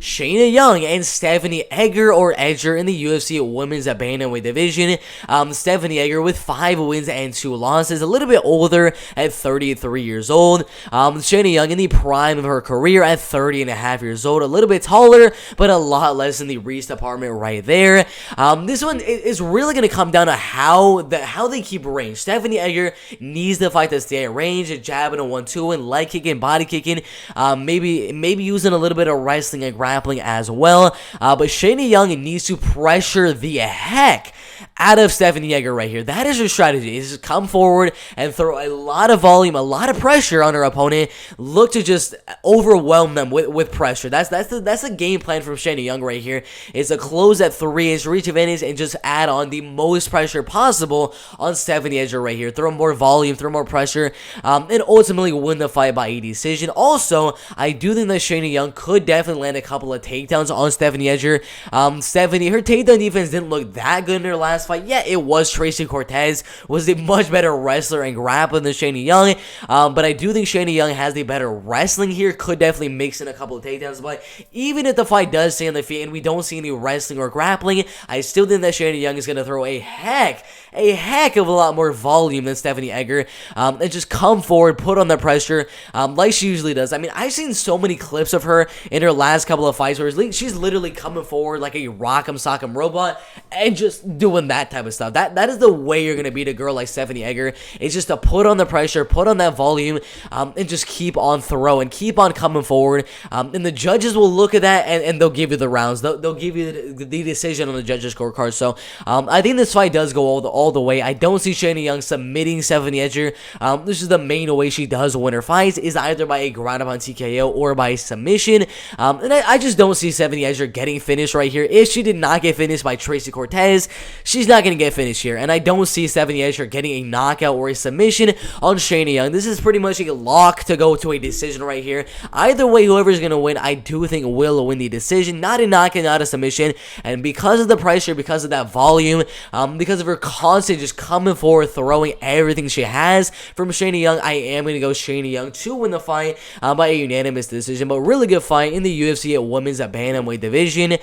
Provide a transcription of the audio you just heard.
Shanna Young and Stephanie Egger or Edger in the UFC Women's Bantamweight division. Stephanie Egger with 5 wins and 2 losses, a little bit older at 33 years old. Shanna Young in the prime of her career at 30 and a half years old, a little bit taller, but a lot less in the reach department right there. This one is really going to come down to how they keep range. Stephanie Egger needs to fight to stay at range, a jab and a 1-2 and leg kicking, body kicking, maybe using a little bit of wrestling and grappling as well. But Shanna Young needs to pressure the heck out of Stephanie Egger right here. That is her strategy, is just come forward and throw a lot of volume, a lot of pressure on her opponent, look to just overwhelm them with pressure. That's the game plan from Shanna Young right here, is to close that 3-inch reach advantage and just add on the most pressure possible on Stephanie Egger right here. Throw more volume, throw more pressure, and ultimately win the fight by a decision. Also, I do think that Shanna Young could definitely land a couple of takedowns on Stephanie Egger. Stephanie, her takedown defense didn't look that good in her last fight. Yeah, it was Tracy Cortez, was a much better wrestler and grappler than Shanna Young, but I do think Shanna Young has the better wrestling here, could definitely mix in a couple of takedowns. But even if the fight does stay on the feet and we don't see any wrestling or grappling, I still think that Shanna Young is going to throw a heck of a lot more volume than Stephanie Egger, and just come forward, put on the pressure, like she usually does. I mean, I've seen so many clips of her in her last couple of fights where she's literally coming forward like a rock'em sock'em robot and just doing that type of stuff. That is the way you're gonna beat a girl like Stephanie Egger. It's just to put on the pressure, put on that volume, and just keep on throwing, keep on coming forward. And the judges will look at that and they'll give you the rounds. They'll give you the decision on the judges' scorecard. So I think this fight does go all the way. I don't see Shanna Young submitting Stephanie Egger. This is the main way she does win her fights, is either by a ground up on TKO or by submission. And I just don't see Stephanie Egger getting finished right here. If she did not get finished by Tracy Cortez, she's not going to get finished here. And I don't see Stephanie Egger getting a knockout or a submission on Shanna Young. This is pretty much a lock to go to a decision right here. Either way, whoever's going to win, I do think will win the decision. Not a knockout, not a submission. And because of the pressure, because of that volume, because of her constant just coming forward, throwing everything she has from Shanna Young, I am going to go Shanna Young to win the fight by a unanimous decision. But really good fight in the UFC at Women's Bantamweight division.